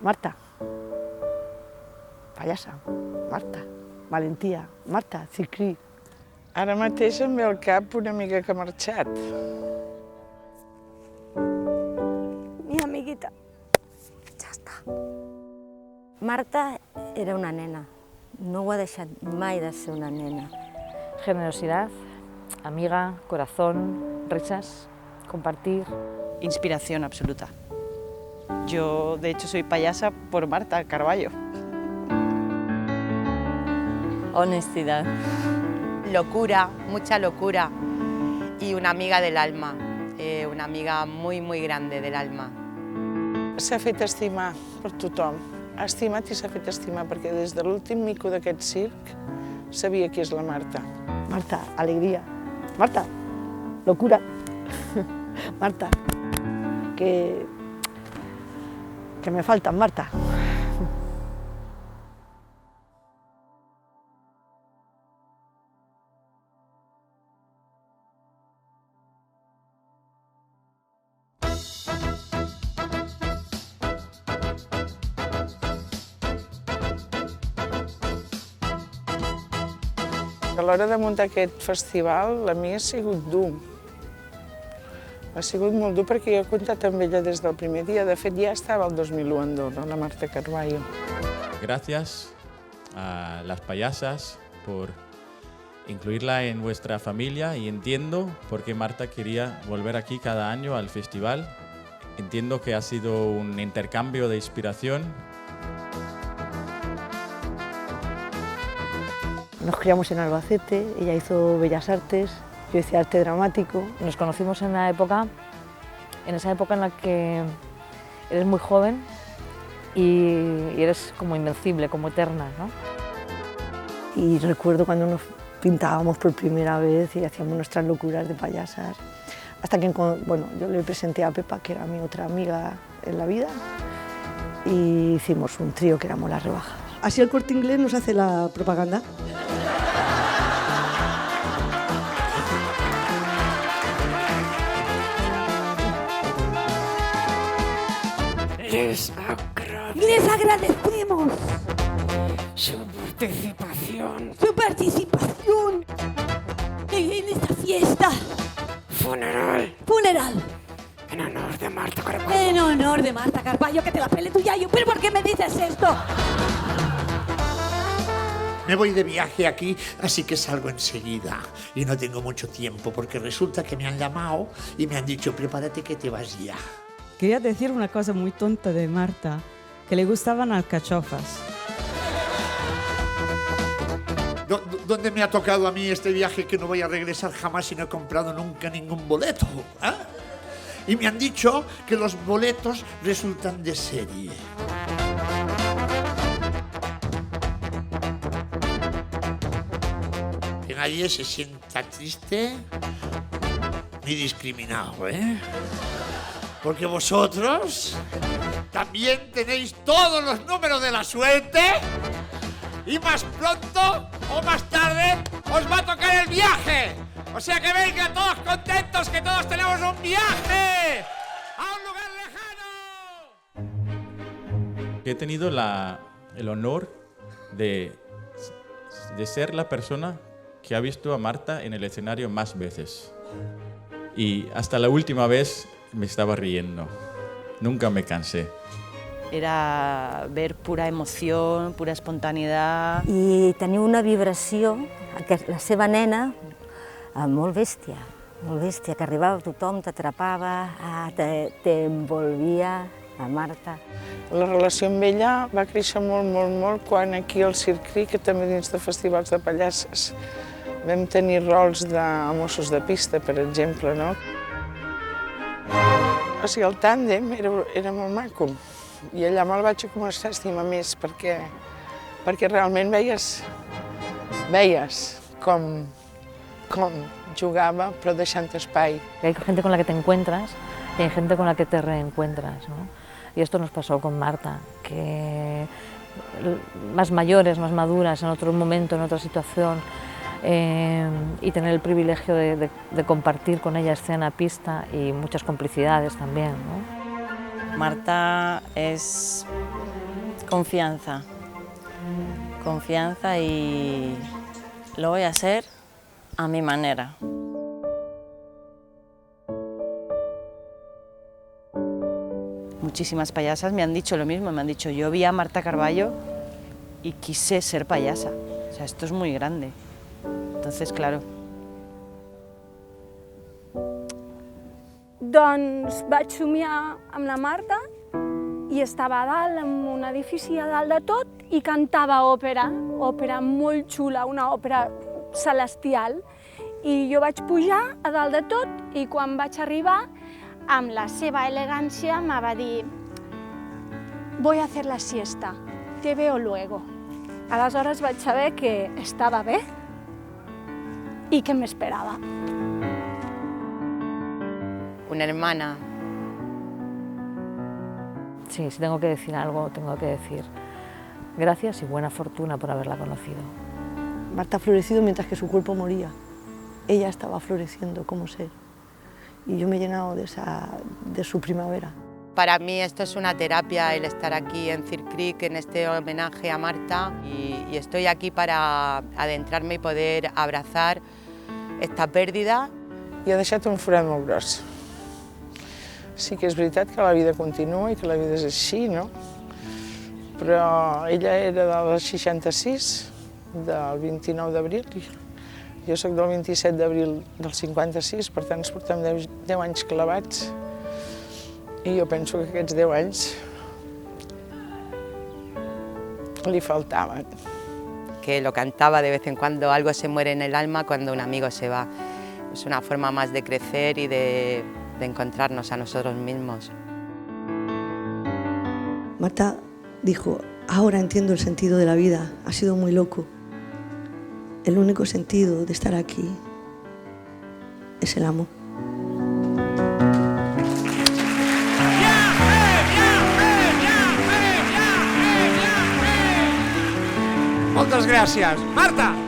Marta. Pallassa, Marta. Valentia, Marta, Circrí. Ara mateix em ve al cap una amiga que ha marxat. Mi amiguita. Ja està. Marta era una nena. No ho ha deixat mai de ser una nena. Generosidad, amiga, corazón, risas, compartir. Inspiración absoluta. Yo, de hecho, soy payasa por Marta Carballo. Honestidad. Locura, mucha locura. Y una amiga del alma, una amiga muy, muy grande del alma. S'ha fet estimar per tothom. Ha estimat i s'ha fet estimar, perquè des de l'últim mico d'aquest circ sabia qui és la Marta. Marta, alegría. Marta, locura. Marta, que me faltan, Marta. A l'hora de muntar aquest festival, a mi ha sigut dur. Ha sigut molt dur perquè jo he comptat amb ella des del primer dia. De fet, ja estava el 2001 a Andorra, la Marta Carballo. Gracias a las payasas por incluirla en vuestra familia y entiendo por qué Marta quería volver aquí cada año al festival. Entiendo que ha sido un intercambio de inspiración. Nos criamos en Albacete, ella hizo Bellas Artes, yo hice arte dramático. Nos conocimos en esa época en la que eres muy joven y eres como invencible, como eterna, ¿no? Y recuerdo cuando nos pintábamos por primera vez y hacíamos nuestras locuras de payasas. Hasta que, bueno, yo le presenté a Pepa, que era mi otra amiga en la vida, y hicimos un trío que éramos Las Rebajas. Así el Corte Inglés nos hace la propaganda. Les agradecemos su participación en esta fiesta. Funeral. En honor de Marta Carballo. En honor de Marta Carballo, que te la pele tu yayo. ¿Pero por qué me dices esto? Me voy de viaje aquí, así que salgo enseguida. Y no tengo mucho tiempo, porque resulta que me han llamado y me han dicho, prepárate que te vas ya. Quería decir una cosa muy tonta de Marta, que le gustaban alcachofas. ¿Dónde me ha tocado a mí este viaje que no voy a regresar jamás y no he comprado nunca ningún boleto? ¿Eh? Y me han dicho que los boletos resultan de serie. Que nadie se sienta triste ni discriminado, ¿eh? Porque vosotros también tenéis todos los números de la suerte y más pronto o más tarde os va a tocar el viaje. O sea que vengan todos contentos, que todos tenemos un viaje a un lugar lejano. He tenido el honor de ser la persona que ha visto a Marta en el escenario más veces. Y hasta la última vez me estaba riendo. Nunca me cansé. Era ver pura emoció, pura espontaneïtat. I tenia una vibració, que la seva nena, molt bèstia, que arribava a tothom, t'atrapava, t'envolvia, a Marta. La relació amb ella va créixer molt, quan aquí al Circrí, que també dins de festivals de pallasses, vam tenir rols de Mossos de pista, per exemple, no? O sigui, el tàndem era molt maco. I allà me'l vaig començar a estimar més perquè realment veies com jugava, però deixant espai. Hay gente con la que te encuentras y hay gente con la que te reencuentras, ¿no? Y esto nos pasó con Marta, que más mayores, más maduras, en otro momento, en otra situación, y tener el privilegio de compartir con ella escena, pista y muchas complicidades también, ¿no? Marta es confianza. Confianza y lo voy a hacer a mi manera. Muchísimas payasas me han dicho lo mismo, me han dicho, yo vi a Marta Carballo y quise ser payasa. O sea, esto es muy grande. Entonces, claro. Doncs vaig somiar amb la Marta i estava a dalt, en un edifici a dalt de tot, i cantava òpera molt xula, una òpera celestial. I jo vaig pujar a dalt de tot i quan vaig arribar, amb la seva elegància, me va dir «Voy a hacer la siesta, te veo luego». Aleshores vaig saber que estava bé i que m'esperava. Una hermana. Sí, si tengo que decir algo, tengo que decir gracias y buena fortuna por haberla conocido. Marta ha florecido mientras que su cuerpo moría. Ella estaba floreciendo como ser. Y yo me he llenado de su primavera. Para mí esto es una terapia, el estar aquí en Circ Creek, en este homenaje a Marta, y estoy aquí para adentrarme y poder abrazar esta pérdida. I ha deixat un forat molt gros. Sí que és veritat que la vida continua i que la vida és així, no? Però ella era del 66, del 29 d'abril, jo soc del 27 d'abril del 56, per tant ens portem 10 anys clavats. I jo penso que aquests 10 anys li faltaven. Que lo cantaba de vez en cuando, algo se muere en el alma cuando un amigo se va. Es una forma más de crecer y de encontrarnos a nosotros mismos. Marta dijo, ahora entiendo el sentido de la vida, ha sido muy loco. El único sentido de estar aquí es el amor. Moltes gràcies. Marta!